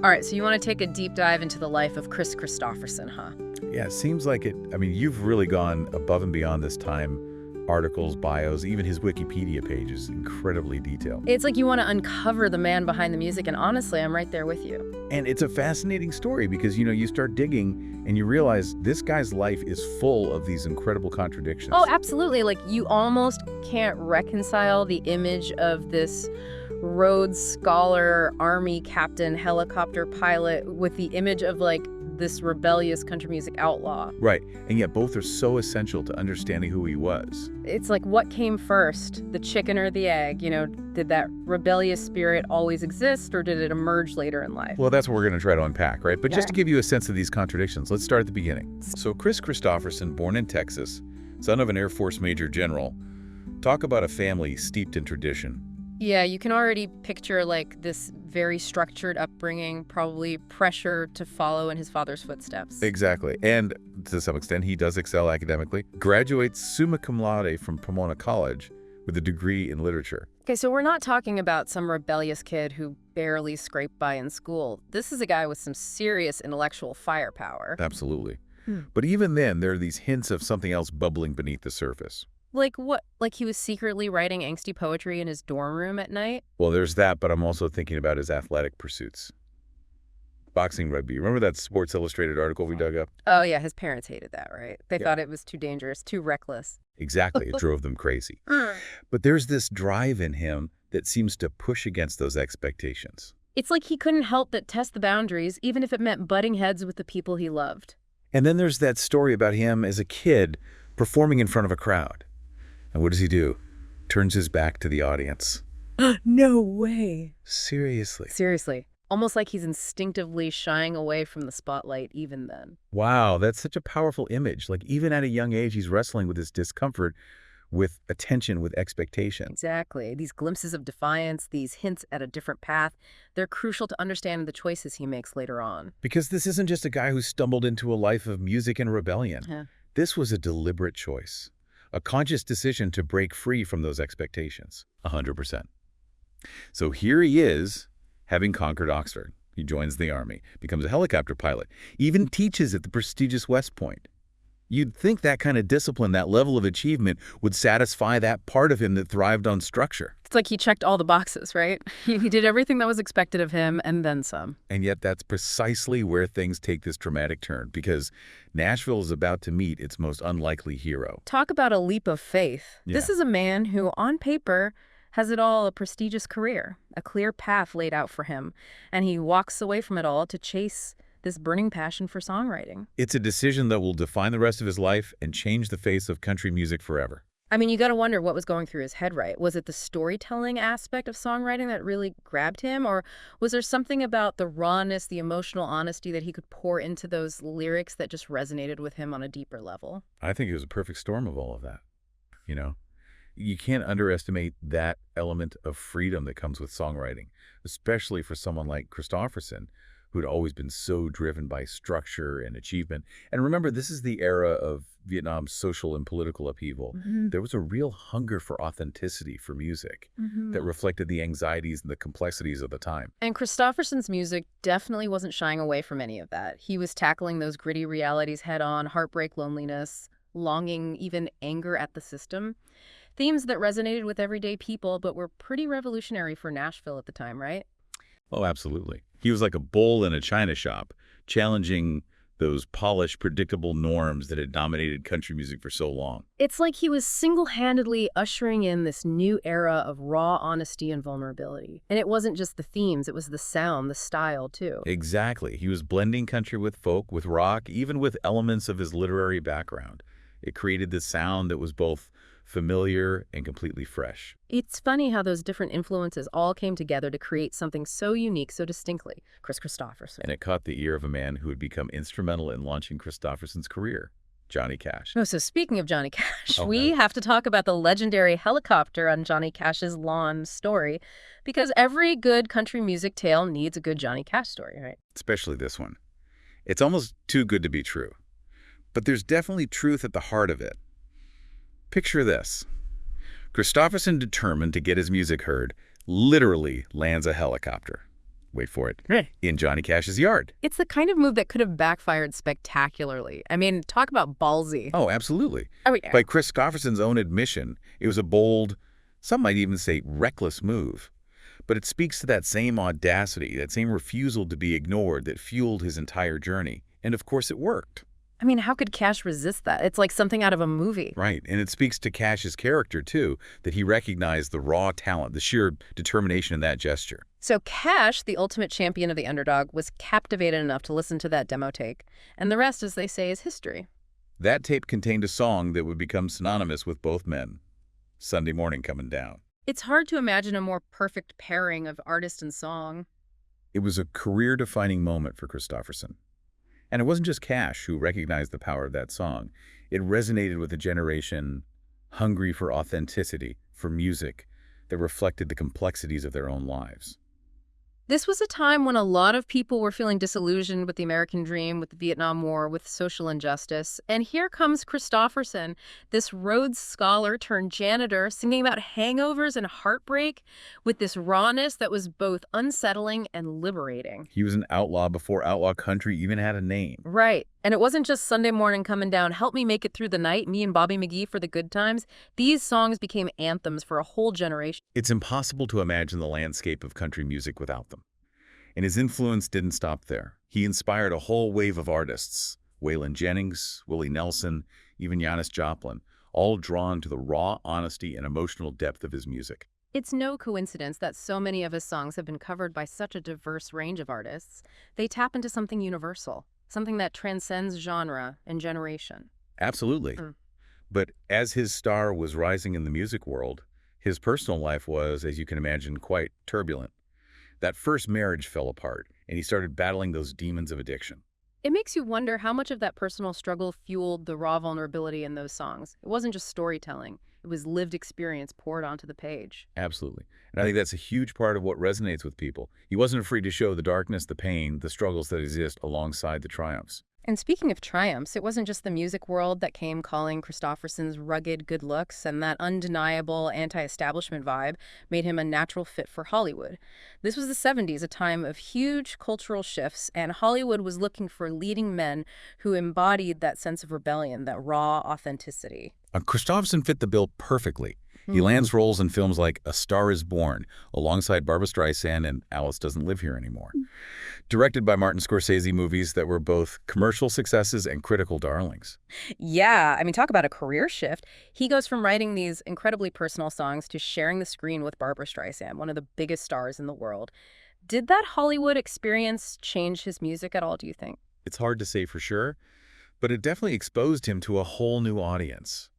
All right, so you want to take a deep dive into the life of Kris Kristofferson, huh? Yeah, it seems like it. I mean, you've really gone above and beyond this time. Articles, bios, even his Wikipedia page is incredibly detailed. It's like you want to uncover the man behind the music, and honestly, I'm right there with you. And it's a fascinating story because, you start digging and you realize this guy's life is full of these incredible contradictions. Oh, absolutely. Like, you almost can't reconcile the image of this Rhodes Scholar, Army captain, helicopter pilot with the image of, like, this rebellious country music outlaw. Right, and yet both are so essential to understanding who he was. It's like, what came first, the chicken or the egg? Did that rebellious spirit always exist, or did it emerge later in life? Well, that's what we're going to try to unpack, right? But Yeah. just to give you a sense of these contradictions, let's start at the beginning. So Kris Kristofferson, born in Texas, son of an Air Force Major General. Talk about a family steeped in tradition. Yeah, you can already picture, like, this very structured upbringing, probably pressure to follow in his father's footsteps. Exactly. And to some extent, he does excel academically. Graduates summa cum laude from Pomona College with a degree in literature. Okay, so we're not talking about some rebellious kid who barely scraped by in school. This is a guy with some serious intellectual firepower. Absolutely. But even then, there are these hints of something else bubbling beneath the surface. Like what? Like he was secretly writing angsty poetry in his dorm room at night? Well, there's that, but I'm also thinking about his athletic pursuits. Boxing, rugby. Remember that Sports Illustrated article we dug up? Oh, yeah, his parents hated that, right? They Yeah. thought it was too dangerous, too reckless. Exactly. It drove them crazy. But there's this drive in him that seems to push against those expectations. It's like he couldn't help but test the boundaries, even if it meant butting heads with the people he loved. And then there's that story about him as a kid performing in front of a crowd. And what does he do? Turns his back to the audience. No way. Seriously. Seriously. Almost like he's instinctively shying away from the spotlight even then. Wow, that's such a powerful image. Like, even at a young age, he's wrestling with this discomfort, with attention, with expectation. Exactly. These glimpses of defiance, these hints at a different path, they're crucial to understanding the choices he makes later on. Because this isn't just a guy who stumbled into a life of music and rebellion. Yeah. This was a deliberate choice, a conscious decision to break free from those expectations. 100%. So here he is, having conquered Oxford. He joins the Army, becomes a helicopter pilot, even teaches at the prestigious West Point. You'd think that kind of discipline, that level of achievement, would satisfy that part of him that thrived on structure. It's like he checked all the boxes, right? He did everything that was expected of him and then some. And yet that's precisely where things take this dramatic turn, because Nashville is about to meet its most unlikely hero. Talk about a leap of faith. This Yeah. is a man who, on paper, has it all, a prestigious career, a clear path laid out for him, and he walks away from it all to chase this burning passion for songwriting. It's a decision that will define the rest of his life and change the face of country music forever. I mean, you got to wonder what was going through his head, right? Was it the storytelling aspect of songwriting that really grabbed him? Or was there something about the rawness, the emotional honesty that he could pour into those lyrics that just resonated with him on a deeper level? I think it was a perfect storm of all of that. You can't underestimate that element of freedom that comes with songwriting, especially for someone like Kristofferson, who'd always been so driven by structure and achievement. And remember, this is the era of Vietnam's social and political upheaval. There was a real hunger for authenticity for music that reflected the anxieties and the complexities of the time. And Kristofferson's music definitely wasn't shying away from any of that. He was tackling those gritty realities head on, heartbreak, loneliness, longing, even anger at the system. Themes that resonated with everyday people, but were pretty revolutionary for Nashville at the time, right? Oh, absolutely. He was like a bull in a china shop, challenging those polished, predictable norms that had dominated country music for so long. It's like he was single-handedly ushering in this new era of raw honesty and vulnerability. And it wasn't just the themes, it was the sound, the style, too. Exactly. He was blending country with folk, with rock, even with elements of his literary background. It created this sound that was both familiar and completely fresh. It's funny how those different influences all came together to create something so unique, so distinctly. Kris Kristofferson. And it caught the ear of a man who would become instrumental in launching Kristofferson's career, Johnny Cash. Oh, so speaking of Johnny Cash, Oh, we no. have to talk about the legendary helicopter on Johnny Cash's lawn story, because every good country music tale needs a good Johnny Cash story, right? Especially this one. It's almost too good to be true. But there's definitely truth at the heart of it. Picture this. Kristofferson, determined to get his music heard, literally lands a helicopter. wait for it, Right. in Johnny Cash's yard. It's the kind of move that could have backfired spectacularly. I mean, talk about ballsy. Oh, absolutely. Oh, yeah. By Kris Kristofferson's own admission, it was a bold, some might even say reckless move. But it speaks to that same audacity, that same refusal to be ignored that fueled his entire journey. And of course it worked. I mean, how could Cash resist that? It's like something out of a movie. Right, and it speaks to Cash's character, too, that he recognized the raw talent, the sheer determination in that gesture. So Cash, the ultimate champion of the underdog, was captivated enough to listen to that demo take. And the rest, as they say, is history. That tape contained a song that would become synonymous with both men. Sunday Morning Coming Down. It's hard to imagine a more perfect pairing of artist and song. It was a career-defining moment for Kristofferson. And it wasn't just Cash who recognized the power of that song. It resonated with a generation hungry for authenticity, for music that reflected the complexities of their own lives. This was a time when a lot of people were feeling disillusioned with the American dream, with the Vietnam War, with social injustice. And here comes Kristofferson, this Rhodes Scholar turned janitor, singing about hangovers and heartbreak with this rawness that was both unsettling and liberating. He was an outlaw before outlaw country even had a name. Right. And it wasn't just Sunday Morning Coming Down, help me make it through the night, me and Bobby McGee for the good times. These songs became anthems for a whole generation. It's impossible to imagine the landscape of country music without them. And his influence didn't stop there. He inspired a whole wave of artists, Waylon Jennings, Willie Nelson, even Janis Joplin, all drawn to the raw honesty and emotional depth of his music. It's no coincidence that so many of his songs have been covered by such a diverse range of artists. They tap into something universal, something that transcends genre and generation. Absolutely. But as his star was rising in the music world, his personal life was, as you can imagine, quite turbulent. That first marriage fell apart, and he started battling those demons of addiction. It makes you wonder how much of that personal struggle fueled the raw vulnerability in those songs. It wasn't just storytelling. It was lived experience poured onto the page. Absolutely. And I think that's a huge part of what resonates with people. He wasn't afraid to show the darkness, the pain, the struggles that exist alongside the triumphs. And speaking of triumphs, it wasn't just the music world that came calling Kristofferson's rugged good looks, and that undeniable anti-establishment vibe made him a natural fit for Hollywood. This was the 70s, a time of huge cultural shifts, and Hollywood was looking for leading men who embodied that sense of rebellion, that raw authenticity. Kristofferson fit the bill perfectly. He lands roles in films like A Star is Born, alongside Barbra Streisand and Alice Doesn't Live Here Anymore. Directed by Martin Scorsese, movies that were both commercial successes and critical darlings. Yeah, I mean, talk about a career shift. He goes from writing these incredibly personal songs to sharing the screen with Barbra Streisand, one of the biggest stars in the world. Did that Hollywood experience change his music at all, do you think? It's hard to say for sure, but it definitely exposed him to a whole new audience.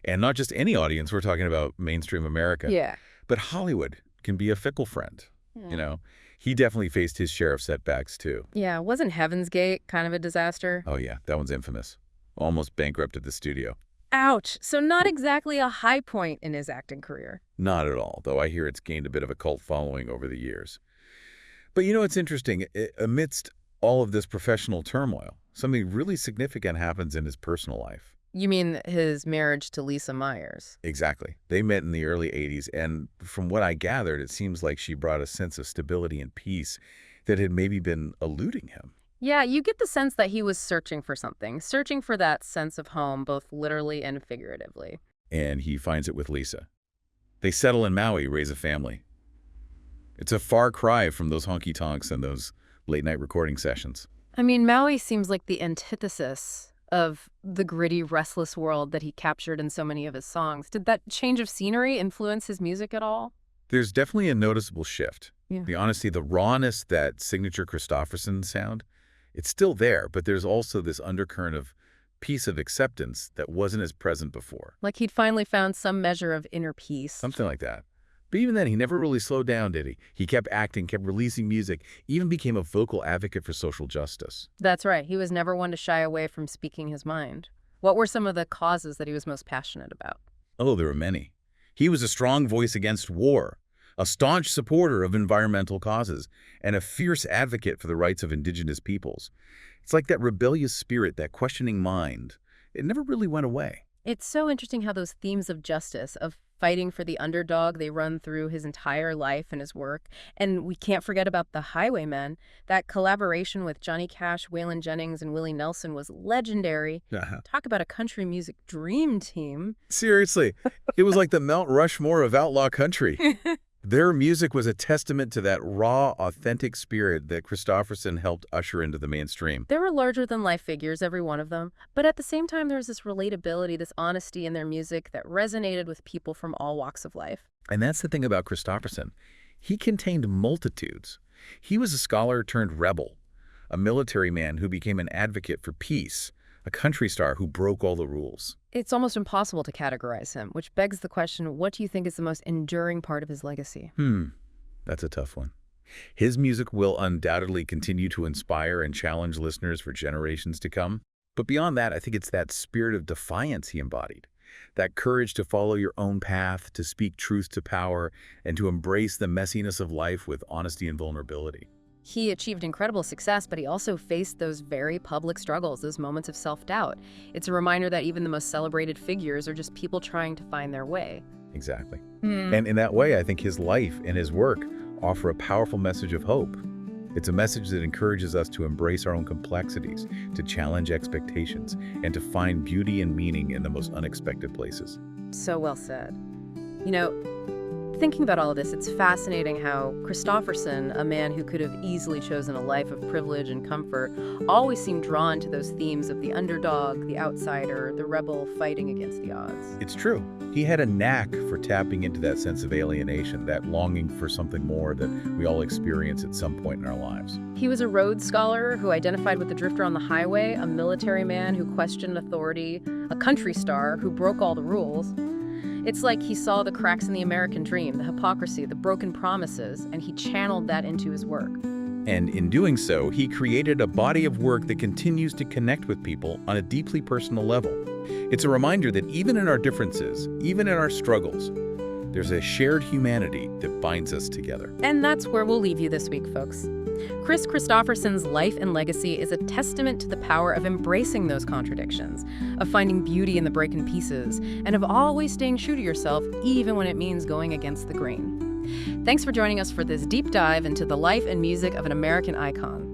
And not just any audience, we're talking about mainstream America. Yeah. But Hollywood can be a fickle friend, you know? He definitely faced his share of setbacks, too. Yeah, wasn't Heaven's Gate kind of a disaster? Oh, yeah, that one's infamous. Almost bankrupted the studio. Ouch. So not exactly a high point in his acting career. Not at all, though I hear it's gained a bit of a cult following over the years. But you know, it's interesting. Amidst all of this professional turmoil, something really significant happens in his personal life. You mean his marriage to Lisa Myers? Exactly. They met in the early 80s, and from what I gathered, it seems like she brought a sense of stability and peace that had maybe been eluding him. Yeah, you get the sense that he was searching for something, searching for that sense of home, both literally and figuratively. And he finds it with Lisa. They settle in Maui, raise a family. It's a far cry from those honky-tonks and those late-night recording sessions. I mean, Maui seems like the antithesis of the gritty, restless world that he captured in so many of his songs. Did that change of scenery influence his music at all? There's definitely a noticeable shift. Yeah. The honesty, the rawness, that signature Kristofferson sound, it's still there, but there's also this undercurrent of peace, of acceptance that wasn't as present before. Like he'd finally found some measure of inner peace. Something like that. But even then, he never really slowed down, did he? He kept acting, kept releasing music, even became a vocal advocate for social justice. That's right. He was never one to shy away from speaking his mind. What were some of the causes that he was most passionate about? Oh, there were many. He was a strong voice against war, a staunch supporter of environmental causes, and a fierce advocate for the rights of indigenous peoples. It's like that rebellious spirit, that questioning mind. It never really went away. It's so interesting how those themes of justice, of fighting for the underdog they run through his entire life and his work. And we can't forget about the Highwaymen. That collaboration with Johnny Cash, Waylon Jennings, and Willie Nelson was legendary. Talk about a country music dream team. Seriously, it was like the Mount Rushmore of outlaw country. Their music was a testament to that raw, authentic spirit that Kristofferson helped usher into the mainstream. They were larger-than-life figures, every one of them. But at the same time, there was this relatability, this honesty in their music that resonated with people from all walks of life. And that's the thing about Kristofferson. He contained multitudes. He was a scholar turned rebel, a military man who became an advocate for peace, a country star who broke all the rules. It's almost impossible to categorize him, which begs the question, what do you think is the most enduring part of his legacy? That's a tough one. His music will undoubtedly continue to inspire and challenge listeners for generations to come. But beyond that, I think it's that spirit of defiance he embodied, that courage to follow your own path, to speak truth to power, and to embrace the messiness of life with honesty and vulnerability. He achieved incredible success, but he also faced those very public struggles, those moments of self-doubt. It's a reminder that even the most celebrated figures are just people trying to find their way. Exactly. And in that way, I think his life and his work offer a powerful message of hope. It's a message that encourages us to embrace our own complexities, to challenge expectations, and to find beauty and meaning in the most unexpected places. So well said. You know, thinking about all of this, it's fascinating how Kristofferson, a man who could have easily chosen a life of privilege and comfort, always seemed drawn to those themes of the underdog, the outsider, the rebel fighting against the odds. It's true. He had a knack for tapping into that sense of alienation, that longing for something more that we all experience at some point in our lives. He was a Rhodes Scholar who identified with the drifter on the highway, a military man who questioned authority, a country star who broke all the rules. It's like he saw the cracks in the American dream, the hypocrisy, the broken promises, and he channeled that into his work. And in doing so, he created a body of work that continues to connect with people on a deeply personal level. It's a reminder that even in our differences, even in our struggles, there's a shared humanity that binds us together. And that's where we'll leave you this week, folks. Kris Kristofferson's life and legacy is a testament to the power of embracing those contradictions, of finding beauty in the broken pieces, and of always staying true to yourself, even when it means going against the grain. Thanks for joining us for this deep dive into the life and music of an American icon.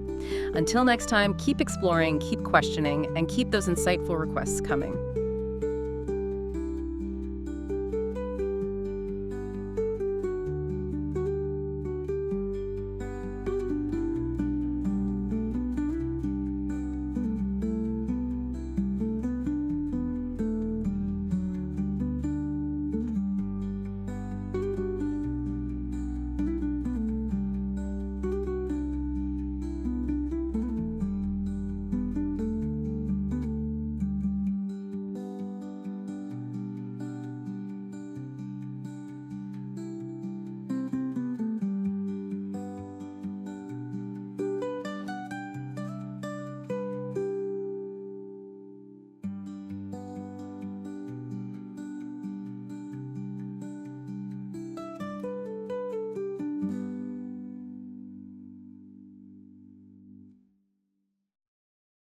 Until next time, keep exploring, keep questioning, and keep those insightful requests coming.